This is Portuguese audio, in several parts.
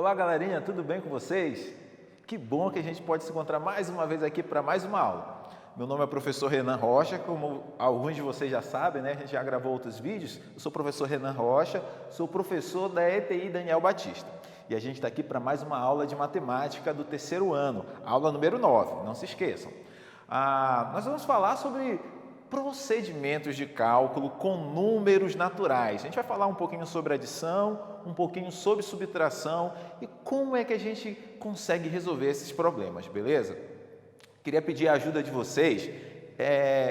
Olá, galerinha, tudo bem com vocês? Que bom que a gente pode se encontrar mais uma vez aqui para mais uma aula. Meu nome é professor Renan Rocha, como alguns de vocês já sabem, né? A gente já gravou outros vídeos. Eu sou o professor Renan Rocha, sou professor da ETI Daniel Batista. E a gente está aqui para mais uma aula de matemática do terceiro ano, aula número 9, não se esqueçam. Nós vamos falar sobre procedimentos de cálculo com números naturais. A gente vai falar um pouquinho sobre adição, um pouquinho sobre subtração e como é que a gente consegue resolver esses problemas, beleza? Queria pedir a ajuda de vocês,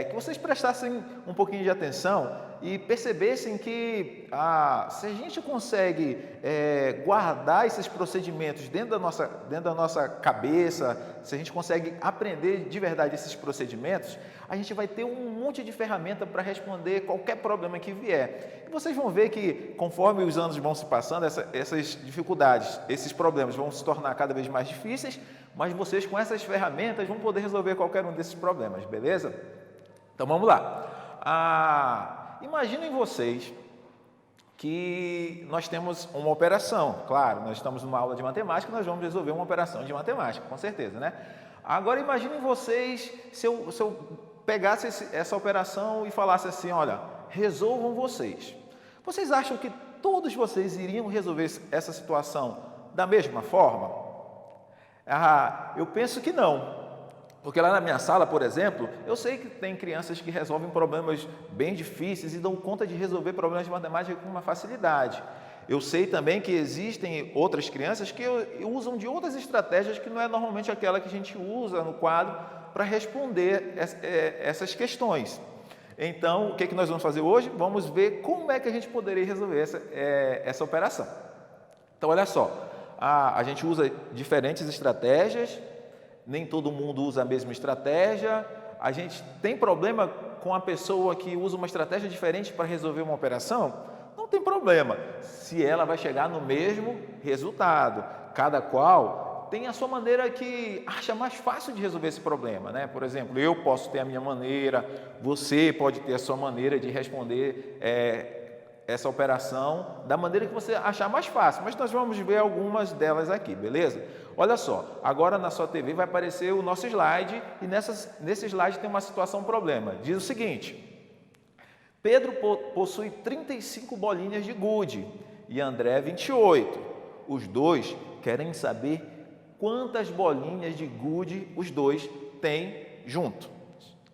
que vocês prestassem um pouquinho de atenção e percebessem que se a gente consegue guardar esses procedimentos dentro da nossa cabeça, se a gente consegue aprender de verdade esses procedimentos, a gente vai ter um monte de ferramenta para responder qualquer problema que vier. E vocês vão ver que, conforme os anos vão se passando, essas dificuldades, esses problemas vão se tornar cada vez mais difíceis, mas vocês, com essas ferramentas, vão poder resolver qualquer um desses problemas, beleza? Então, vamos lá. Imaginem vocês que nós temos uma operação. Claro, nós estamos numa aula de matemática, nós vamos resolver uma operação de matemática, com certeza, né? Agora, imaginem vocês se eu pegasse essa operação e falasse assim, olha, resolvam vocês. Vocês acham que todos vocês iriam resolver essa situação da mesma forma? Eu penso que não. Porque lá na minha sala, por exemplo, eu sei que tem crianças que resolvem problemas bem difíceis e dão conta de resolver problemas de matemática com uma facilidade. Eu sei também que existem outras crianças que usam de outras estratégias que não é normalmente aquela que a gente usa no quadro para responder essas questões. Então, o que nós vamos fazer hoje? Vamos ver como é que a gente poderia resolver essa operação. Então, olha só, a gente usa diferentes estratégias, nem todo mundo usa a mesma estratégia. A gente tem problema com a pessoa que usa uma estratégia diferente para resolver uma operação? Não tem problema, se ela vai chegar no mesmo resultado. Cada qual tem a sua maneira que acha mais fácil de resolver esse problema, né? Por exemplo, eu posso ter a minha maneira, você pode ter a sua maneira de responder essa operação da maneira que você achar mais fácil, mas nós vamos ver algumas delas aqui, beleza? Olha só, agora na sua TV vai aparecer o nosso slide e nesse slide tem uma situação problema. Diz o seguinte: Pedro possui 35 bolinhas de gude e André 28. Os dois querem saber quantas bolinhas de gude os dois têm junto,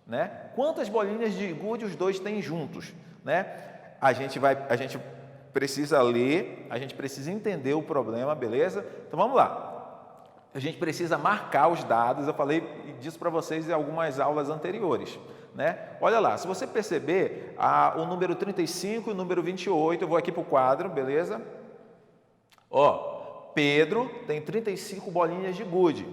né? Quantas bolinhas de gude os dois têm juntos, né? A gente precisa ler, a gente precisa entender o problema, beleza? Então vamos lá. A gente precisa marcar os dados, eu falei disso para vocês em algumas aulas anteriores, né? Olha lá, se você perceber, o número 35 e o número 28, eu vou aqui para o quadro, beleza? Pedro tem 35 bolinhas de gude,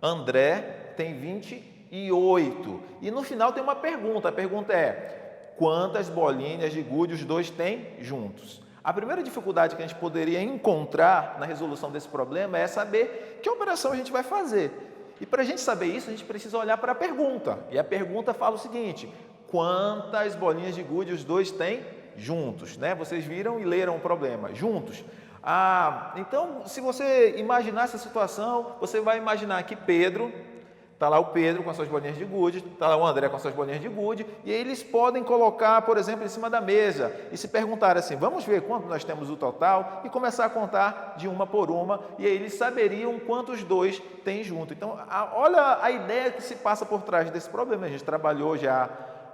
André tem 28. E no final tem uma pergunta, a pergunta é: quantas bolinhas de gude os dois têm juntos? A primeira dificuldade que a gente poderia encontrar na resolução desse problema é saber que operação a gente vai fazer. E para a gente saber isso, a gente precisa olhar para a pergunta. E a pergunta fala o seguinte: quantas bolinhas de gude os dois têm juntos? Né? Vocês viram e leram o problema, juntos. Então, se você imaginar essa situação, você vai imaginar que Pedro... Está lá o Pedro com as suas bolinhas de gude, está lá o André com as suas bolinhas de gude, e eles podem colocar, por exemplo, em cima da mesa e se perguntar assim: vamos ver quanto nós temos o total, e começar a contar de uma por uma, e aí eles saberiam quantos dois têm junto. Então, olha a ideia que se passa por trás desse problema. A gente trabalhou já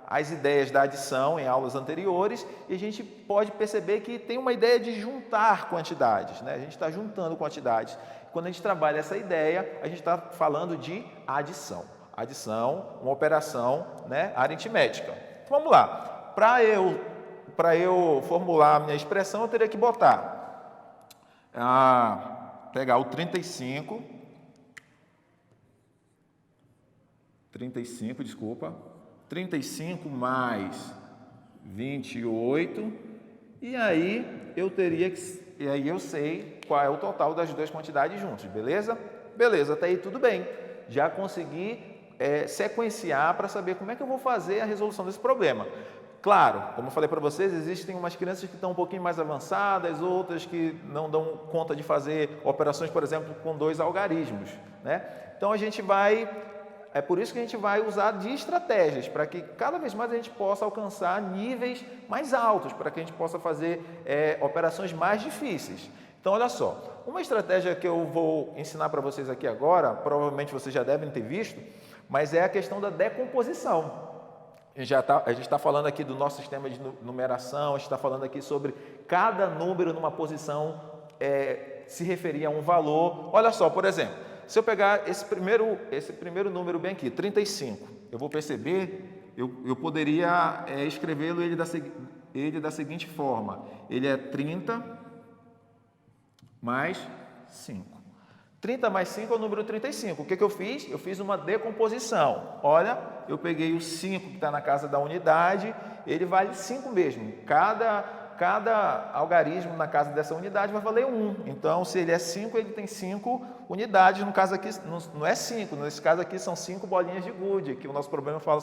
as ideias da adição em aulas anteriores, e a gente pode perceber que tem uma ideia de juntar quantidades, né? A gente está juntando quantidades. Quando a gente trabalha essa ideia, a gente está falando de adição. Adição, uma operação, né, aritmética. Então, vamos lá. Para eu formular a minha expressão, eu teria que botar, pegar o 35, desculpa, 35 mais 28, e aí eu teria que... E aí eu sei qual é o total das duas quantidades juntas, beleza? Beleza, até aí tudo bem. Já consegui sequenciar para saber como é que eu vou fazer a resolução desse problema. Claro, como eu falei para vocês, existem umas crianças que estão um pouquinho mais avançadas, outras que não dão conta de fazer operações, por exemplo, com 2 algarismos, né? Então é por isso que a gente vai usar de estratégias, para que cada vez mais a gente possa alcançar níveis mais altos, para que a gente possa fazer operações mais difíceis. Então, olha só, uma estratégia que eu vou ensinar para vocês aqui agora, provavelmente vocês já devem ter visto, mas é a questão da decomposição. A gente está falando aqui do nosso sistema de numeração, a gente está falando aqui sobre cada número numa posição se referir a um valor. Olha só, por exemplo, se eu pegar esse primeiro número bem aqui, 35, eu vou perceber, eu poderia escrevê-lo ele da seguinte forma, ele é 30 mais 5. 30 mais 5 é o número 35. O que eu fiz? Eu fiz uma decomposição. Olha, eu peguei o 5 que está na casa da unidade, ele vale 5 mesmo. Cada algarismo na casa dessa unidade vai valer 1. Então, se ele é 5, ele tem 5 unidades. No caso aqui, não é 5. Nesse caso aqui, são 5 bolinhas de gude, que o nosso problema fala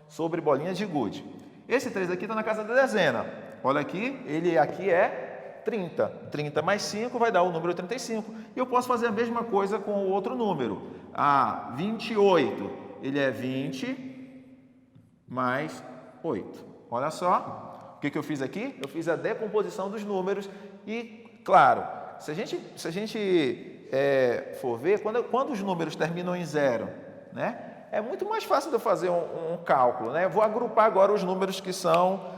sobre bolinhas de gude. Esse 3 aqui está na casa da dezena. Olha aqui, ele aqui é 30. 30 mais 5 vai dar o número 35. E eu posso fazer a mesma coisa com o outro número. 28, ele é 20 mais 8. Olha só. O que eu fiz aqui? Eu fiz a decomposição dos números e, claro, se a gente for ver, quando os números terminam em 0, né, é muito mais fácil de eu fazer um cálculo, né? Eu vou agrupar agora os números que são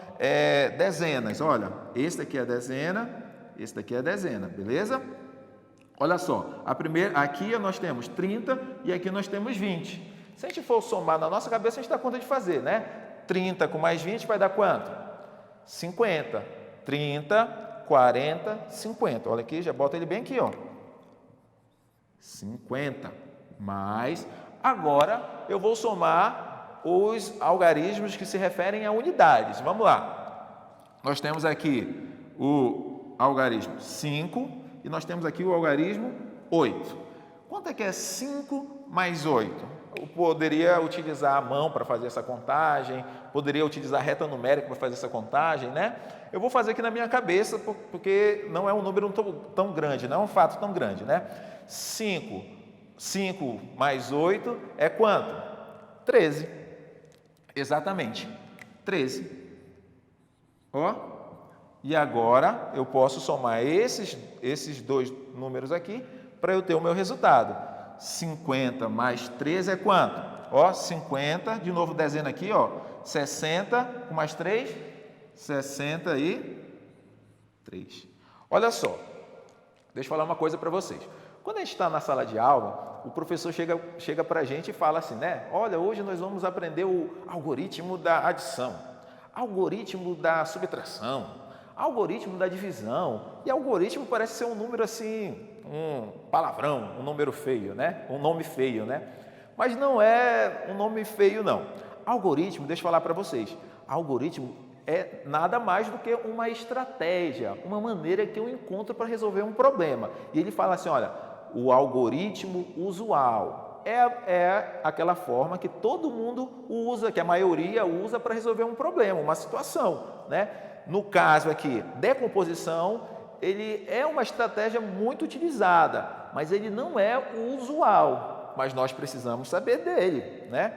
dezenas. Olha, esse daqui é a dezena, esse daqui é a dezena, beleza? Olha só, aqui nós temos 30 e aqui nós temos 20. Se a gente for somar na nossa cabeça, a gente dá conta de fazer, né? 30 com mais 20 vai dar quanto? 50. 30, 40, 50. Olha aqui, já bota ele bem aqui, ó. 50 mais... Agora, eu vou somar os algarismos que se referem a unidades. Vamos lá. Nós temos aqui o algarismo 5 e nós temos aqui o algarismo 8. Quanto é que é 5 mais 8? Eu poderia utilizar a mão para fazer essa contagem, poderia utilizar a reta numérica para fazer essa contagem, né? Eu vou fazer aqui na minha cabeça, porque não é um número tão grande, não é um fato tão grande, né? 5 mais 8 é quanto? 13. Exatamente, 13. Ó, e agora eu posso somar esses dois números aqui para eu ter o meu resultado. 50 mais 13 é quanto? Ó, 50, de novo dezena aqui, ó, 60 com mais 3, 63. Olha só, deixa eu falar uma coisa para vocês. Quando a gente está na sala de aula, o professor chega para a gente e fala assim, né? Olha, hoje nós vamos aprender o algoritmo da adição, algoritmo da subtração, algoritmo da divisão. E algoritmo parece ser um número assim, um palavrão, um número feio, né? Um nome feio, né? Mas não é um nome feio, não. Algoritmo, deixa eu falar para vocês, algoritmo é nada mais do que uma estratégia, uma maneira que eu encontro para resolver um problema. E ele fala assim, olha, o algoritmo usual é aquela forma que todo mundo usa, que a maioria usa para resolver um problema, uma situação, né? No caso aqui, decomposição, ele é uma estratégia muito utilizada, mas ele não é o usual, mas nós precisamos saber dele, né?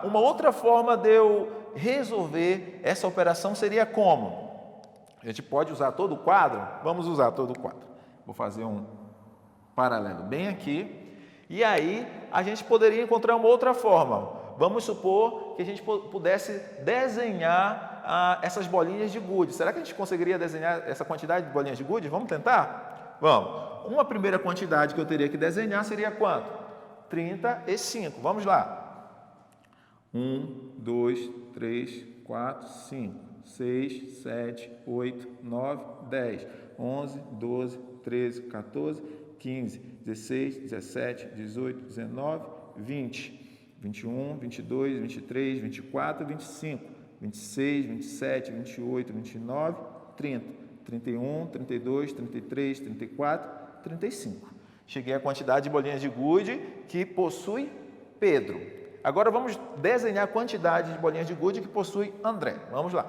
Uma outra forma de eu resolver essa operação seria como? A gente pode usar todo o quadro? Vamos usar todo o quadro. Vou fazer um paralelo bem aqui. E aí, a gente poderia encontrar uma outra forma. Vamos supor que a gente pudesse desenhar essas bolinhas de gude. Será que a gente conseguiria desenhar essa quantidade de bolinhas de gude? Vamos tentar? Vamos. Uma primeira quantidade que eu teria que desenhar seria quanto? 35. Vamos lá. 1, 2, 3, 4, 5, 6, 7, 8, 9, 10, 11, 12, 13, 14, 15, 16, 17, 18, 19, 20, 21, 22, 23, 24, 25, 26, 27, 28, 29, 30, 31, 32, 33, 34, 35. Cheguei à quantidade de bolinhas de gude que possui Pedro. Agora vamos desenhar a quantidade de bolinhas de gude que possui André. Vamos lá.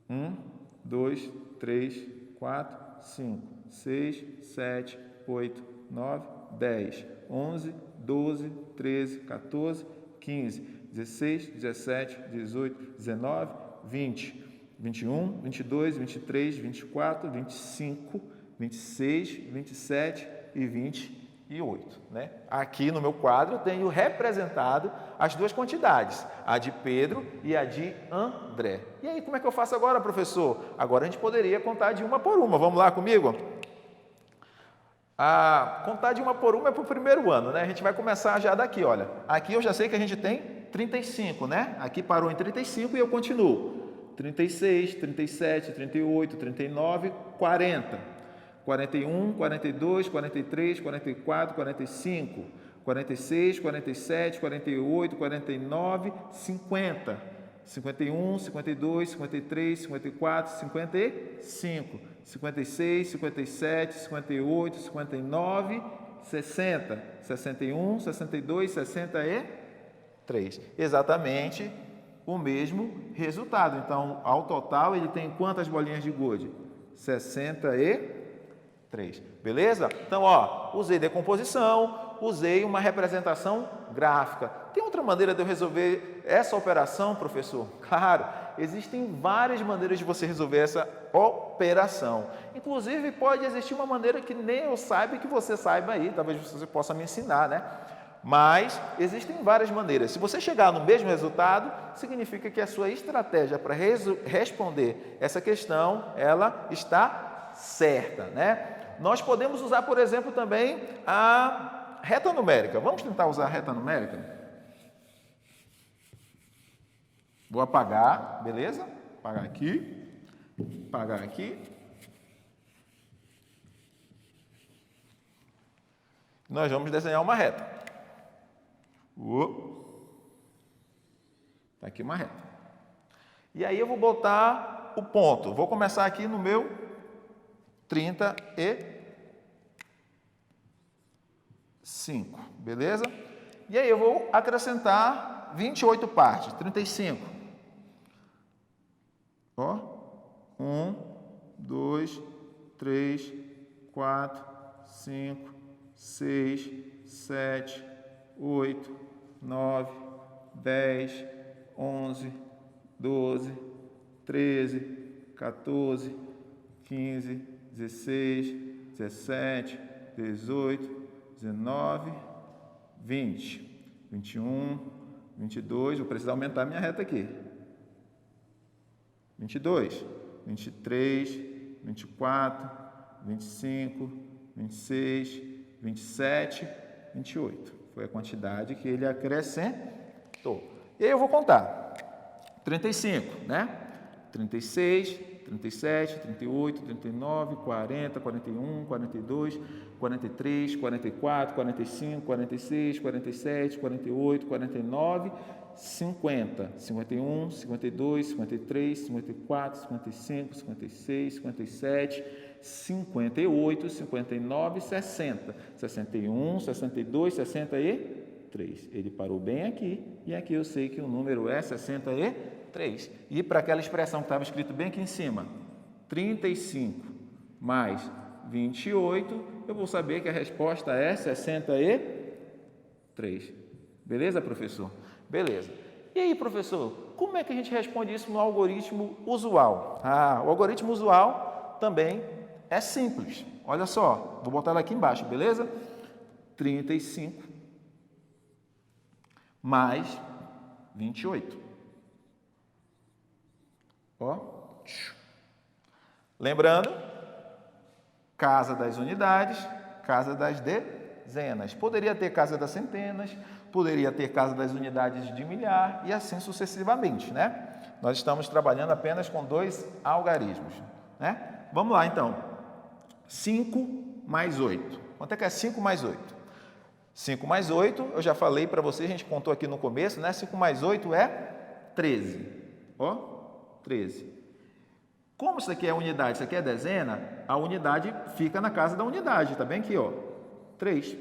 1, 2, 3, 4, 5, 6, 7, 8, 9, 10, 11, 12, 13, 14, 15, 16, 17, 18, 19, 20, 21, 22, 23, 24, 25, 26, 27 e 28. Né? Aqui no meu quadro eu tenho representado as duas quantidades, a de Pedro e a de André. E aí, como é que eu faço agora, professor? Agora a gente poderia contar de uma por uma. Vamos lá comigo? Contar de uma por uma é para o primeiro ano, né? A gente vai começar já daqui, olha. Aqui eu já sei que a gente tem 35, né? Aqui parou em 35 e eu continuo. 36, 37, 38, 39, 40, 41, 42, 43, 44, 45, 46, 47, 48, 49, 50, 51, 52, 53, 54, 55, 56, 57, 58, 59, 60, 61, 62, 63. Exatamente o mesmo resultado. Então, ao total, ele tem quantas bolinhas de gude? 63. Beleza? Então, ó, usei decomposição, usei uma representação gráfica. Tem outra maneira de eu resolver essa operação, professor? Claro, existem várias maneiras de você resolver essa operação. Inclusive, pode existir uma maneira que nem eu saiba e que você saiba aí, talvez você possa me ensinar, né? Mas existem várias maneiras. Se você chegar no mesmo resultado, significa que a sua estratégia para responder essa questão, ela está certa, né? Nós podemos usar, por exemplo, também a reta numérica. Vamos tentar usar a reta numérica? Vou apagar, beleza? Apagar aqui, apagar aqui. Nós vamos desenhar uma reta. Está aqui uma reta. E aí eu vou botar o ponto. Vou começar aqui no meu 35, beleza? E aí eu vou acrescentar 28 partes, 35. Ó, 1, 2, 3, 4, 5, 6, 7, 8, 9, 10, 11, 12, 13, 14, 15, 16, 17, 18, 19, 20, 21, 22, vou precisar aumentar minha reta aqui. 22, 23, 24, 25, 26, 27, 28. Foi a quantidade que ele acrescentou. E aí eu vou contar. 35, né? 36, 37, 38, 39, 40, 41, 42, 43, 44, 45, 46, 47, 48, 49, 50, 51, 52, 53, 54, 55, 56, 57, 58, 59, 60, 61, 62, 63. Ele parou bem aqui e aqui eu sei que o número é 63. E para aquela expressão que estava escrito bem aqui em cima, 35 mais 28, eu vou saber que a resposta é 63. Beleza, professor? Beleza. E aí, professor, como é que a gente responde isso no algoritmo usual? O algoritmo usual também é simples. Olha só, vou botar ela aqui embaixo, beleza? 35 mais 28. Ó. Lembrando, casa das unidades, casa das dezenas. Poderia ter casa das centenas, poderia ter casa das unidades de milhar e assim sucessivamente, né? Nós estamos trabalhando apenas com dois algarismos, né? Vamos lá, então. 5 mais 8. Quanto é que é 5 mais 8? 5 mais 8, eu já falei para você, a gente contou aqui no começo, né? 5 mais 8 é 13. Ó, 13. Como isso aqui é unidade, isso aqui é dezena, a unidade fica na casa da unidade, tá bem aqui, ó. 3.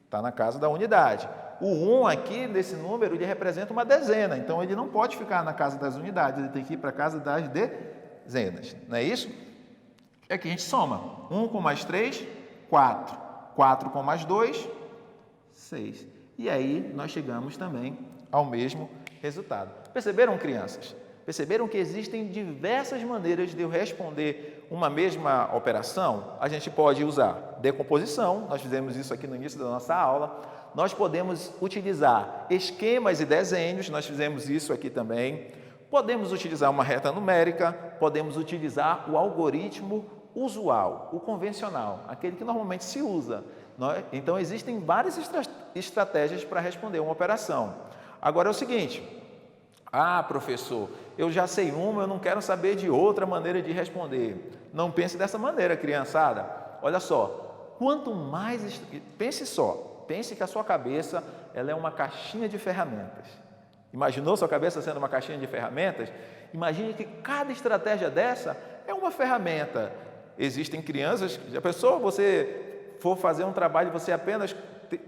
Está na casa da unidade. O 1 aqui, nesse número, ele representa uma dezena, então ele não pode ficar na casa das unidades, ele tem que ir para a casa das dezenas, não é isso? É que a gente soma. 1 com mais 3, 4. 4 com mais 2, 6. E aí nós chegamos também ao mesmo resultado. Perceberam, crianças? Perceberam que existem diversas maneiras de eu responder uma mesma operação? A gente pode usar decomposição, nós fizemos isso aqui no início da nossa aula. Nós podemos utilizar esquemas e desenhos, nós fizemos isso aqui também. Podemos utilizar uma reta numérica, podemos utilizar o algoritmo usual, o convencional, aquele que normalmente se usa. Então, existem várias estratégias para responder uma operação. Agora é o seguinte: professor, eu já sei uma, eu não quero saber de outra maneira de responder. Não pense dessa maneira, criançada. Olha só, quanto mais... Pense que a sua cabeça ela é uma caixinha de ferramentas. Imaginou sua cabeça sendo uma caixinha de ferramentas? Imagine que cada estratégia dessa é uma ferramenta. Existem crianças, já pensou, você for fazer um trabalho e você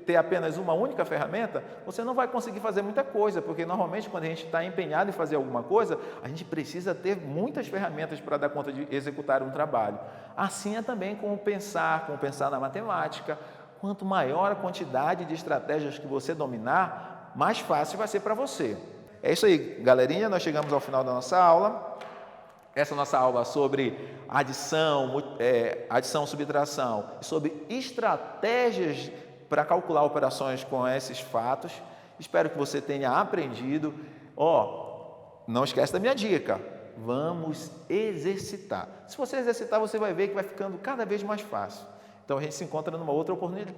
ter apenas uma única ferramenta, você não vai conseguir fazer muita coisa, porque normalmente quando a gente está empenhado em fazer alguma coisa, a gente precisa ter muitas ferramentas para dar conta de executar um trabalho. Assim é também com o pensar na matemática. Quanto maior a quantidade de estratégias que você dominar, mais fácil vai ser para você. É isso aí, galerinha, nós chegamos ao final da nossa aula. Essa nossa aula sobre adição, subtração, sobre estratégias para calcular operações com esses fatos. Espero que você tenha aprendido. Não esquece da minha dica. Vamos exercitar. Se você exercitar, você vai ver que vai ficando cada vez mais fácil. Então, a gente se encontra numa outra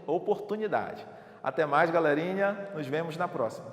oportunidade. Até mais, galerinha. Nos vemos na próxima.